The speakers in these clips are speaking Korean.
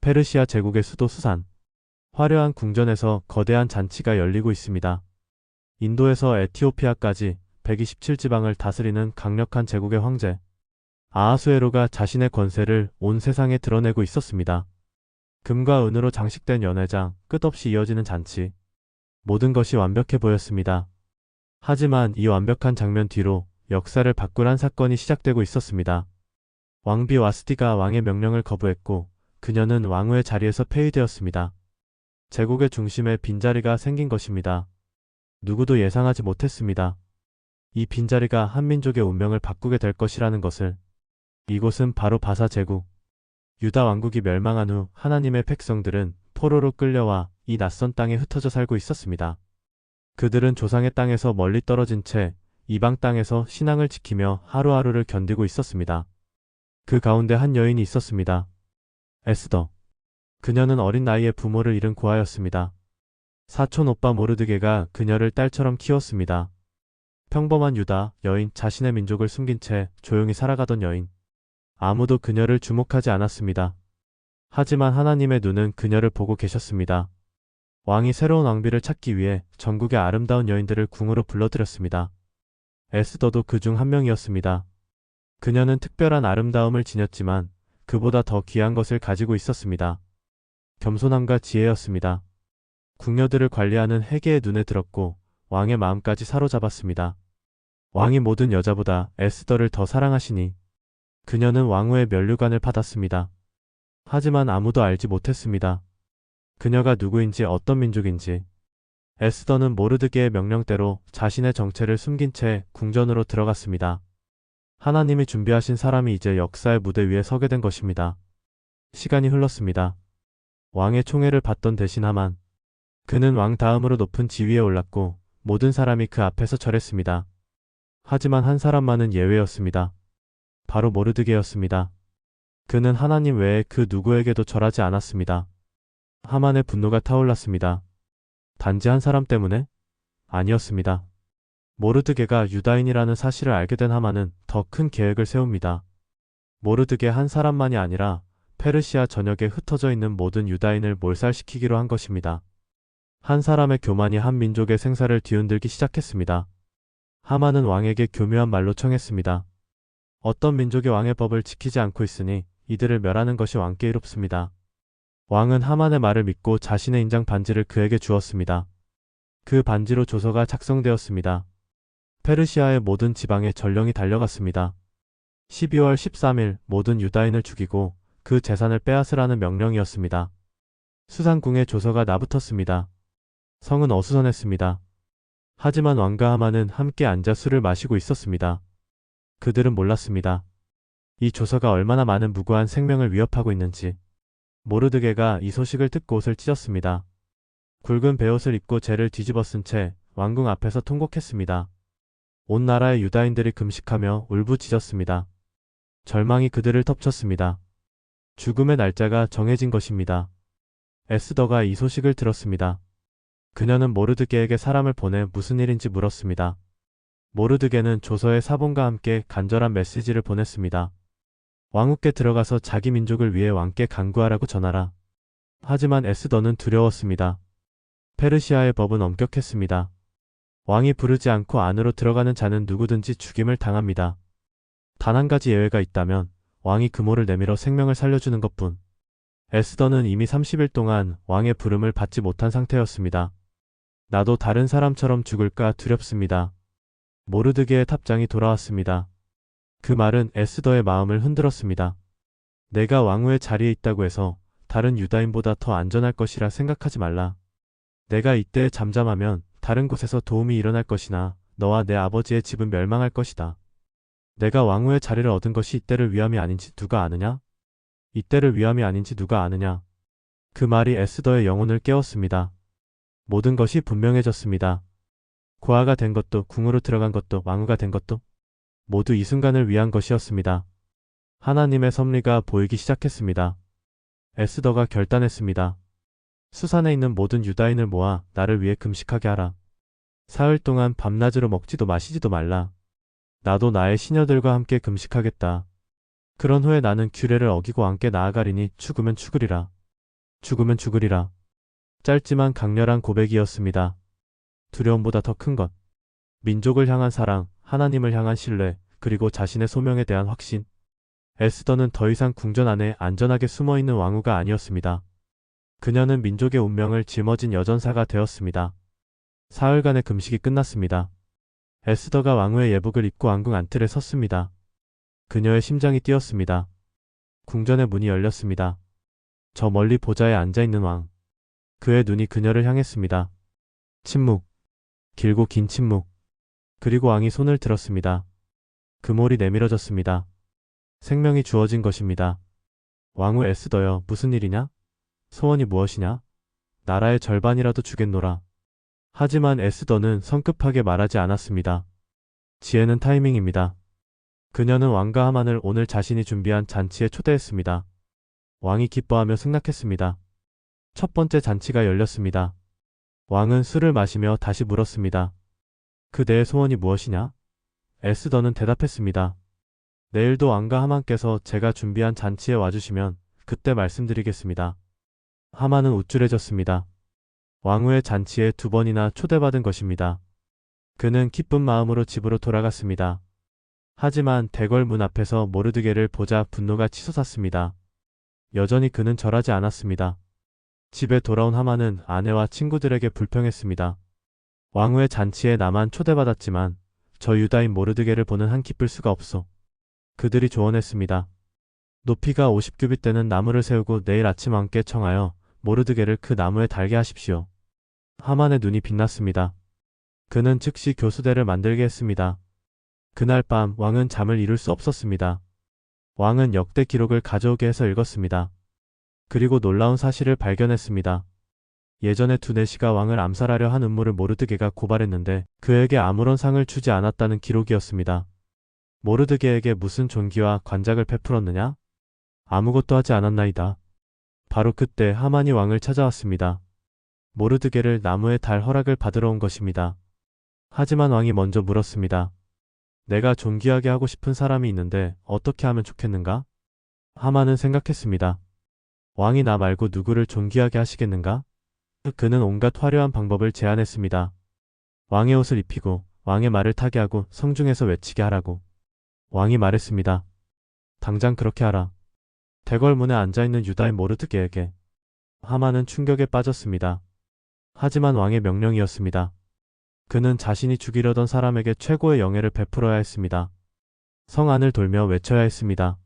페르시아 제국의 수도 수산. 화려한 궁전에서 거대한 잔치가 열리고 있습니다. 인도에서 에티오피아까지 127지방을 다스리는 강력한 제국의 황제 아하수에로가 자신의 권세를 온 세상에 드러내고 있었습니다. 금과 은으로 장식된 연회장, 끝없이 이어지는 잔치. 모든 것이 완벽해 보였습니다. 하지만 이 완벽한 장면 뒤로 역사를 바꾼 한 사건이 시작되고 있었습니다. 왕비 와스티가 왕의 명령을 거부했고 그녀는 왕후의 자리에서 폐위되었습니다. 제국의 중심에 빈자리가 생긴 것입니다. 누구도 예상하지 못했습니다. 이 빈자리가 한 민족의 운명을 바꾸게 될 것이라는 것을. 이곳은 바로 바사 제국. 유다 왕국이 멸망한 후 하나님의 백성들은 포로로 끌려와 이 낯선 땅에 흩어져 살고 있었습니다. 그들은 조상의 땅에서 멀리 떨어진 채 이방 땅에서 신앙을 지키며 하루하루를 견디고 있었습니다. 그 가운데 한 여인이 있었습니다. 에스더. 그녀는 어린 나이에 부모를 잃은 고아였습니다. 사촌 오빠 모르드게가 그녀를 딸처럼 키웠습니다. 평범한 유다 여인, 자신의 민족을 숨긴 채 조용히 살아가던 여인. 아무도 그녀를 주목하지 않았습니다. 하지만 하나님의 눈은 그녀를 보고 계셨습니다. 왕이 새로운 왕비를 찾기 위해 전국의 아름다운 여인들을 궁으로 불러들였습니다. 에스더도 그 중 한 명이었습니다. 그녀는 특별한 아름다움을 지녔지만 그보다 더 귀한 것을 가지고 있었습니다. 겸손함과 지혜였습니다. 궁녀들을 관리하는 헤게의 눈에 들었고 왕의 마음까지 사로잡았습니다. 왕이 모든 여자보다 에스더를 더 사랑하시니 그녀는 왕후의 면류관을 받았습니다. 하지만 아무도 알지 못했습니다. 그녀가 누구인지 어떤 민족인지. 에스더는 모르드게의 명령대로 자신의 정체를 숨긴 채 궁전으로 들어갔습니다. 하나님이 준비하신 사람이 이제 역사의 무대 위에 서게 된 것입니다. 시간이 흘렀습니다. 왕의 총애를 받던 대신 하만. 그는 왕 다음으로 높은 지위에 올랐고 모든 사람이 그 앞에서 절했습니다. 하지만 한 사람만은 예외였습니다. 바로 모르드게였습니다. 그는 하나님 외에 그 누구에게도 절하지 않았습니다. 하만의 분노가 타올랐습니다. 단지 한 사람 때문에? 아니었습니다. 모르드게가 유다인이라는 사실을 알게 된 하만은 더 큰 계획을 세웁니다. 모르드게 한 사람만이 아니라 페르시아 전역에 흩어져 있는 모든 유다인을 몰살시키기로 한 것입니다. 한 사람의 교만이 한 민족의 생사를 뒤흔들기 시작했습니다. 하만은 왕에게 교묘한 말로 청했습니다. 어떤 민족이 왕의 법을 지키지 않고 있으니 이들을 멸하는 것이 왕께 이롭습니다. 왕은 하만의 말을 믿고 자신의 인장 반지를 그에게 주었습니다. 그 반지로 조서가 작성되었습니다. 페르시아의 모든 지방에 전령이 달려갔습니다. 12월 13일 모든 유다인을 죽이고 그 재산을 빼앗으라는 명령이었습니다. 수산궁에 조서가 나붙었습니다. 성은 어수선했습니다. 하지만 왕과 하만은 함께 앉아 술을 마시고 있었습니다. 그들은 몰랐습니다. 이 조서가 얼마나 많은 무고한 생명을 위협하고 있는지. 모르드게가 이 소식을 듣고 옷을 찢었습니다. 굵은 베옷을 입고 재를 뒤집어 쓴 채 왕궁 앞에서 통곡했습니다. 온 나라의 유다인들이 금식하며 울부짖었습니다. 절망이 그들을 덮쳤습니다. 죽음의 날짜가 정해진 것입니다. 에스더가 이 소식을 들었습니다. 그녀는 모르드게에게 사람을 보내 무슨 일인지 물었습니다. 모르드게는 조서의 사본과 함께 간절한 메시지를 보냈습니다. 왕후께 들어가서 자기 민족을 위해 왕께 간구하라고 전하라. 하지만 에스더는 두려웠습니다. 페르시아의 법은 엄격했습니다. 왕이 부르지 않고 안으로 들어가는 자는 누구든지 죽임을 당합니다. 단 한 가지 예외가 있다면 왕이 금호를 내밀어 생명을 살려주는 것뿐. 에스더는 이미 30일 동안 왕의 부름을 받지 못한 상태였습니다. 나도 다른 사람처럼 죽을까 두렵습니다. 모르드게의 탑장이 돌아왔습니다. 그 말은 에스더의 마음을 흔들었습니다. 내가 왕후의 자리에 있다고 해서 다른 유다인보다 더 안전할 것이라 생각하지 말라. 내가 이때 잠잠하면 다른 곳에서 도움이 일어날 것이나 너와 내 아버지의 집은 멸망할 것이다. 내가 왕후의 자리를 얻은 것이 이때를 위함이 아닌지 누가 아느냐? 이때를 위함이 아닌지 누가 아느냐? 그 말이 에스더의 영혼을 깨웠습니다. 모든 것이 분명해졌습니다. 고아가 된 것도, 궁으로 들어간 것도, 왕후가 된 것도 모두 이 순간을 위한 것이었습니다. 하나님의 섭리가 보이기 시작했습니다. 에스더가 결단했습니다. 수산에 있는 모든 유다인을 모아 나를 위해 금식하게 하라. 사흘 동안 밤낮으로 먹지도 마시지도 말라. 나도 나의 시녀들과 함께 금식하겠다. 그런 후에 나는 규례를 어기고 왕께 나아가리니 죽으면 죽으리라. 죽으면 죽으리라. 짧지만 강렬한 고백이었습니다. 두려움보다 더 큰 것. 민족을 향한 사랑, 하나님을 향한 신뢰, 그리고 자신의 소명에 대한 확신. 에스더는 더 이상 궁전 안에 안전하게 숨어있는 왕후가 아니었습니다. 그녀는 민족의 운명을 짊어진 여전사가 되었습니다. 사흘간의 금식이 끝났습니다. 에스더가 왕후의 예복을 입고 왕궁 안틀에 섰습니다. 그녀의 심장이 뛰었습니다. 궁전의 문이 열렸습니다. 저 멀리 보좌에 앉아있는 왕. 그의 눈이 그녀를 향했습니다. 침묵. 길고 긴 침묵. 그리고 왕이 손을 들었습니다. 금올이 내밀어졌습니다. 생명이 주어진 것입니다. 왕후 에스더여, 무슨 일이냐? 소원이 무엇이냐? 나라의 절반이라도 주겠노라. 하지만 에스더는 성급하게 말하지 않았습니다. 지혜는 타이밍입니다. 그녀는 왕과 하만을 오늘 자신이 준비한 잔치에 초대했습니다. 왕이 기뻐하며 승낙했습니다. 첫 번째 잔치가 열렸습니다. 왕은 술을 마시며 다시 물었습니다. 그대의 소원이 무엇이냐? 에스더는 대답했습니다. 내일도 왕과 하만께서 제가 준비한 잔치에 와주시면 그때 말씀드리겠습니다. 하만은 우쭐해졌습니다. 왕후의 잔치에 2번이나 초대받은 것입니다. 그는 기쁜 마음으로 집으로 돌아갔습니다. 하지만 대궐 문 앞에서 모르드게를 보자 분노가 치솟았습니다. 여전히 그는 절하지 않았습니다. 집에 돌아온 하만은 아내와 친구들에게 불평했습니다. 왕후의 잔치에 나만 초대받았지만 저 유다인 모르드게를 보는 한 기쁠 수가 없소. 그들이 조언했습니다. 높이가 50규빗 되는 나무를 세우고 내일 아침 왕께 청하여 모르드게를 그 나무에 달게 하십시오. 하만의 눈이 빛났습니다. 그는 즉시 교수대를 만들게 했습니다. 그날 밤 왕은 잠을 이룰 수 없었습니다. 왕은 역대 기록을 가져오게 해서 읽었습니다. 그리고 놀라운 사실을 발견했습니다. 예전에 두네시가 왕을 암살하려 한 음모를 모르드게가 고발했는데 그에게 아무런 상을 주지 않았다는 기록이었습니다. 모르드게에게 무슨 존귀와 관작을 베풀었느냐? 아무것도 하지 않았나이다. 바로 그때 하만이 왕을 찾아왔습니다. 모르드게를 나무에 달 허락을 받으러 온 것입니다. 하지만 왕이 먼저 물었습니다. 내가 존귀하게 하고 싶은 사람이 있는데 어떻게 하면 좋겠는가? 하만은 생각했습니다. 왕이 나 말고 누구를 존귀하게 하시겠는가? 그는 온갖 화려한 방법을 제안했습니다. 왕의 옷을 입히고 왕의 말을 타게 하고 성중에서 외치게 하라고. 왕이 말했습니다. 당장 그렇게 하라. 대궐 문에 앉아있는 유다인 모르드게에게. 하만은 충격에 빠졌습니다. 하지만 왕의 명령이었습니다. 그는 자신이 죽이려던 사람에게 최고의 영예를 베풀어야 했습니다. 성 안을 돌며 외쳐야 했습니다.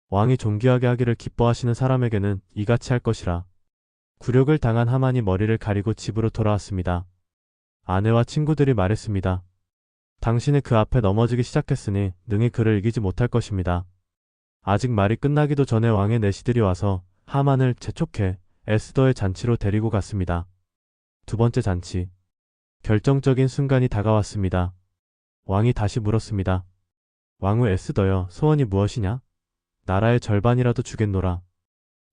왕이 존귀하게 하기를 기뻐하시는 사람에게는 이같이 할 것이라. 굴욕을 당한 하만이 머리를 가리고 집으로 돌아왔습니다. 아내와 친구들이 말했습니다. 당신이 그 앞에 넘어지기 시작했으니 능히 그를 이기지 못할 것입니다. 아직 말이 끝나기도 전에 왕의 내시들이 와서 하만을 재촉해 에스더의 잔치로 데리고 갔습니다. 2번째 잔치. 결정적인 순간이 다가왔습니다. 왕이 다시 물었습니다. 왕후 에스더여, 소원이 무엇이냐? 나라의 절반이라도 주겠노라.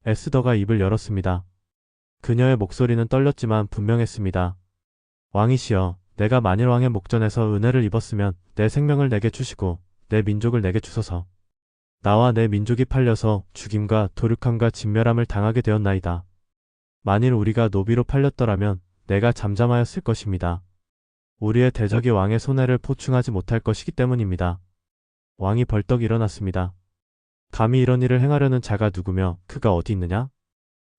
에스더가 입을 열었습니다. 그녀의 목소리는 떨렸지만 분명했습니다. 왕이시여, 내가 만일 왕의 목전에서 은혜를 입었으면 내 생명을 내게 주시고 내 민족을 내게 주소서. 나와 내 민족이 팔려서 죽임과 도륙함과 진멸함을 당하게 되었나이다. 만일 우리가 노비로 팔렸더라면 내가 잠잠하였을 것입니다. 우리의 대적이 왕의 손해를 보충하지 못할 것이기 때문입니다. 왕이 벌떡 일어났습니다. 감히 이런 일을 행하려는 자가 누구며 그가 어디 있느냐?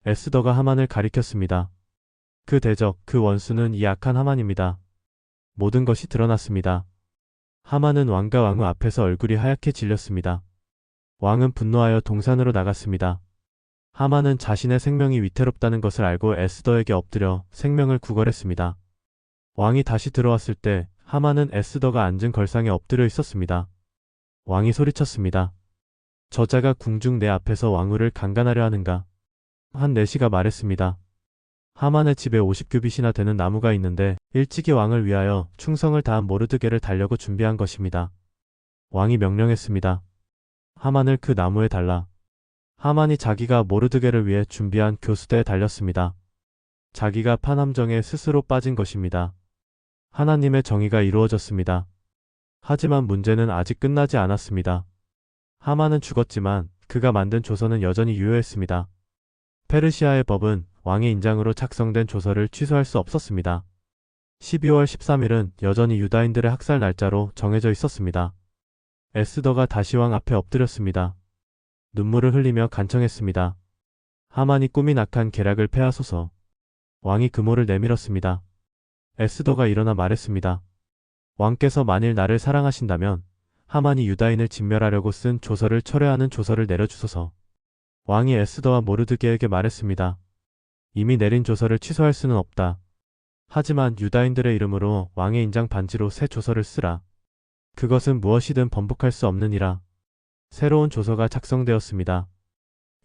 에스더가 하만을 가리켰습니다. 그 대적, 그 원수는 이 악한 하만입니다. 모든 것이 드러났습니다. 하만은 왕과 왕후 앞에서 얼굴이 하얗게 질렸습니다. 왕은 분노하여 동산으로 나갔습니다. 하만은 자신의 생명이 위태롭다는 것을 알고 에스더에게 엎드려 생명을 구걸했습니다. 왕이 다시 들어왔을 때 하만은 에스더가 앉은 걸상에 엎드려 있었습니다. 왕이 소리쳤습니다. 저자가 궁중 내 앞에서 왕후를 강간하려 하는가? 한 내시가 말했습니다. 하만의 집에 50규빗이나 되는 나무가 있는데 일찍이 왕을 위하여 충성을 다한 모르드게를 달려고 준비한 것입니다. 왕이 명령했습니다. 하만을 그 나무에 달라. 하만이 자기가 모르드게를 위해 준비한 교수대에 달렸습니다. 자기가 판 함정에 스스로 빠진 것입니다. 하나님의 정의가 이루어졌습니다. 하지만 문제는 아직 끝나지 않았습니다. 하만은 죽었지만 그가 만든 조서는 여전히 유효했습니다. 페르시아의 법은 왕의 인장으로 작성된 조서를 취소할 수 없었습니다. 12월 13일은 여전히 유다인들의 학살 날짜로 정해져 있었습니다. 에스더가 다시 왕 앞에 엎드렸습니다. 눈물을 흘리며 간청했습니다. 하만이 꿈이 낙한 계략을 패하소서. 왕이 금호를 내밀었습니다. 에스더가 일어나 말했습니다. 왕께서 만일 나를 사랑하신다면 하만이 유다인을 진멸하려고 쓴 조서를 철회하는 조서를 내려주소서. 왕이 에스더와 모르드게에게 말했습니다. 이미 내린 조서를 취소할 수는 없다. 하지만 유다인들의 이름으로 왕의 인장 반지로 새 조서를 쓰라. 그것은 무엇이든 번복할 수 없느니라. 새로운 조서가 작성되었습니다.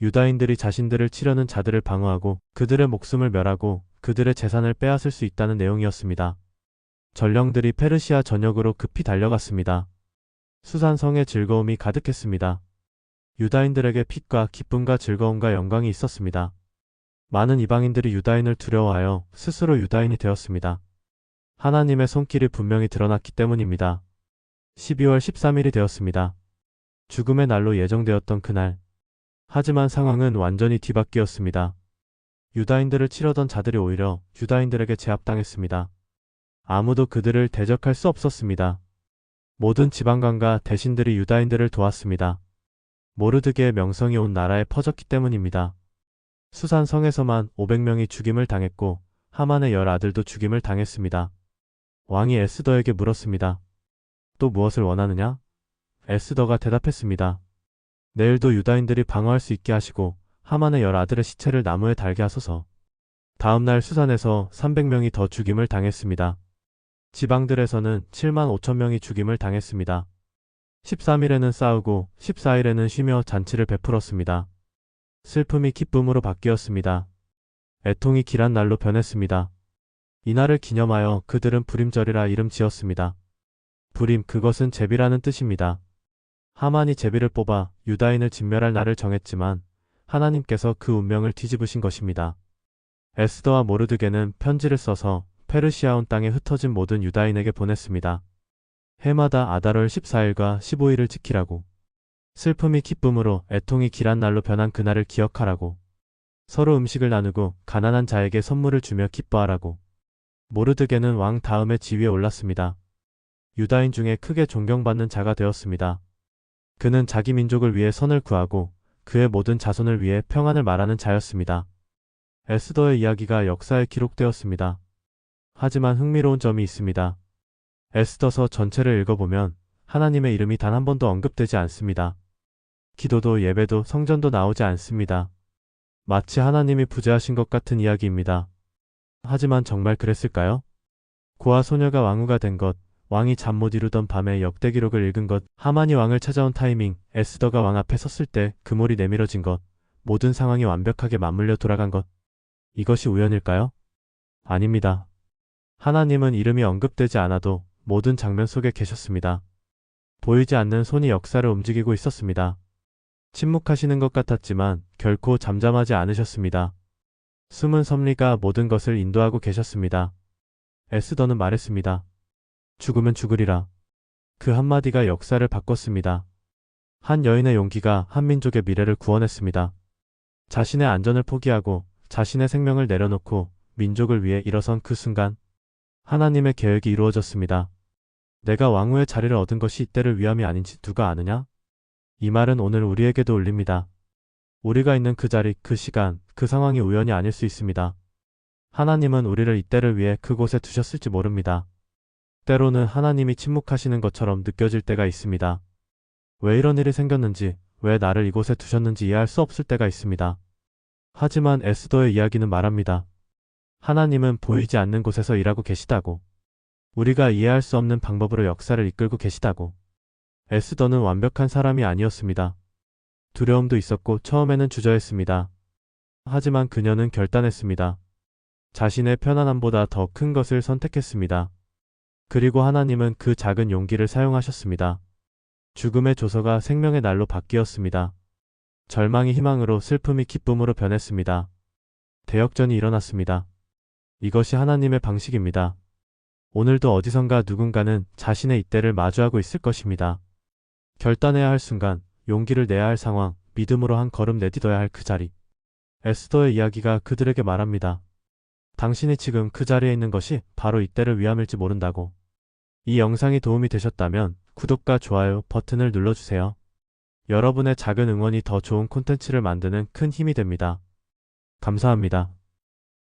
유다인들이 자신들을 치려는 자들을 방어하고 그들의 목숨을 멸하고 그들의 재산을 빼앗을 수 있다는 내용이었습니다. 전령들이 페르시아 전역으로 급히 달려갔습니다. 수산성에 즐거움이 가득했습니다. 유다인들에게 빛과 기쁨과 즐거움과 영광이 있었습니다. 많은 이방인들이 유다인을 두려워하여 스스로 유다인이 되었습니다. 하나님의 손길이 분명히 드러났기 때문입니다. 12월 13일이 되었습니다. 죽음의 날로 예정되었던 그날. 하지만 상황은 완전히 뒤바뀌었습니다. 유다인들을 치려던 자들이 오히려 유다인들에게 제압당했습니다. 아무도 그들을 대적할 수 없었습니다. 모든 지방관과 대신들이 유다인들을 도왔습니다. 모르드게의 명성이 온 나라에 퍼졌기 때문입니다. 수산성에서만 500명이 죽임을 당했고 하만의 10아들도 죽임을 당했습니다. 왕이 에스더에게 물었습니다. 또 무엇을 원하느냐? 에스더가 대답했습니다. 내일도 유다인들이 방어할 수 있게 하시고 하만의 10아들의 시체를 나무에 달게 하소서. 다음 날 수산에서 300명이 더 죽임을 당했습니다. 지방들에서는 7만 5천 명이 죽임을 당했습니다. 13일에는 싸우고 14일에는 쉬며 잔치를 베풀었습니다. 슬픔이 기쁨으로 바뀌었습니다. 애통이 길한 날로 변했습니다. 이날을 기념하여 그들은 부림절이라 이름 지었습니다. 부림, 그것은 제비라는 뜻입니다. 하만이 제비를 뽑아 유다인을 진멸할 날을 정했지만 하나님께서 그 운명을 뒤집으신 것입니다. 에스더와 모르드게는 편지를 써서 페르시아 온 땅에 흩어진 모든 유다인에게 보냈습니다. 해마다 아달월 14일과 15일을 지키라고. 슬픔이 기쁨으로 애통이 길한 날로 변한 그날을 기억하라고. 서로 음식을 나누고 가난한 자에게 선물을 주며 기뻐하라고. 모르드게는 왕 다음에 지위에 올랐습니다. 유다인 중에 크게 존경받는 자가 되었습니다. 그는 자기 민족을 위해 선을 구하고 그의 모든 자손을 위해 평안을 말하는 자였습니다. 에스더의 이야기가 역사에 기록되었습니다. 하지만 흥미로운 점이 있습니다. 에스더서 전체를 읽어보면 하나님의 이름이 단 한 번도 언급되지 않습니다. 기도도 예배도 성전도 나오지 않습니다. 마치 하나님이 부재하신 것 같은 이야기입니다. 하지만 정말 그랬을까요? 고아 소녀가 왕후가 된 것, 왕이 잠 못 이루던 밤에 역대 기록을 읽은 것, 하만이 왕을 찾아온 타이밍, 에스더가 왕 앞에 섰을 때 그물이 내밀어진 것, 모든 상황이 완벽하게 맞물려 돌아간 것. 이것이 우연일까요? 아닙니다. 하나님은 이름이 언급되지 않아도 모든 장면 속에 계셨습니다. 보이지 않는 손이 역사를 움직이고 있었습니다. 침묵하시는 것 같았지만 결코 잠잠하지 않으셨습니다. 숨은 섭리가 모든 것을 인도하고 계셨습니다. 에스더는 말했습니다. 죽으면 죽으리라. 그 한마디가 역사를 바꿨습니다. 한 여인의 용기가 한 민족의 미래를 구원했습니다. 자신의 안전을 포기하고 자신의 생명을 내려놓고 민족을 위해 일어선 그 순간 하나님의 계획이 이루어졌습니다. 내가 왕후의 자리를 얻은 것이 이때를 위함이 아닌지 누가 아느냐? 이 말은 오늘 우리에게도 울립니다. 우리가 있는 그 자리, 그 시간, 그 상황이 우연이 아닐 수 있습니다. 하나님은 우리를 이때를 위해 그곳에 두셨을지 모릅니다. 때로는 하나님이 침묵하시는 것처럼 느껴질 때가 있습니다. 왜 이런 일이 생겼는지, 왜 나를 이곳에 두셨는지 이해할 수 없을 때가 있습니다. 하지만 에스더의 이야기는 말합니다. 하나님은 보이지 않는 곳에서 일하고 계시다고. 우리가 이해할 수 없는 방법으로 역사를 이끌고 계시다고. 에스더는 완벽한 사람이 아니었습니다. 두려움도 있었고 처음에는 주저했습니다. 하지만 그녀는 결단했습니다. 자신의 편안함보다 더 큰 것을 선택했습니다. 그리고 하나님은 그 작은 용기를 사용하셨습니다. 죽음의 조서가 생명의 날로 바뀌었습니다. 절망이 희망으로, 슬픔이 기쁨으로 변했습니다. 대역전이 일어났습니다. 이것이 하나님의 방식입니다. 오늘도 어디선가 누군가는 자신의 이때를 마주하고 있을 것입니다. 결단해야 할 순간, 용기를 내야 할 상황, 믿음으로 한 걸음 내딛어야 할 그 자리. 에스더의 이야기가 그들에게 말합니다. 당신이 지금 그 자리에 있는 것이 바로 이때를 위함일지 모른다고. 이 영상이 도움이 되셨다면 구독과 좋아요 버튼을 눌러주세요. 여러분의 작은 응원이 더 좋은 콘텐츠를 만드는 큰 힘이 됩니다. 감사합니다.